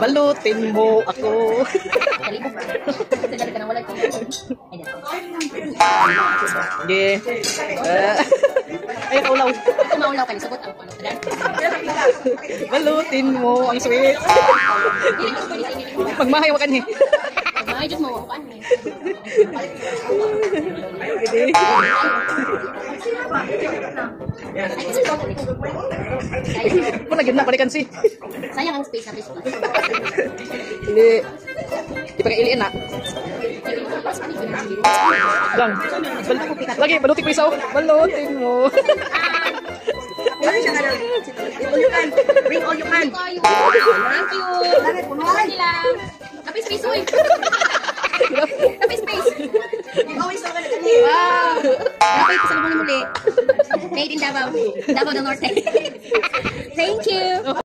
Balutin mo ako. Sige. Ay, kaulaw. Maulaw ka, sagot ang ano. Balutin mo ang sweet. Magmahay wakan eh. Magmahay Diyos mo, wakan eh. Hindi. Kung nagin na, balikan si. Sayang ang space na Facebook. Hindi. Ipag-iliin na. Lang. Lagi, balutin ko isaw. Balutin mo. Bring all you can. Thank you. Thank you lang. Tapi space, uy. Tapi space. Wow. Dapat ito sa lubong muli. Made in Davao. Davao del Norte. Thank you.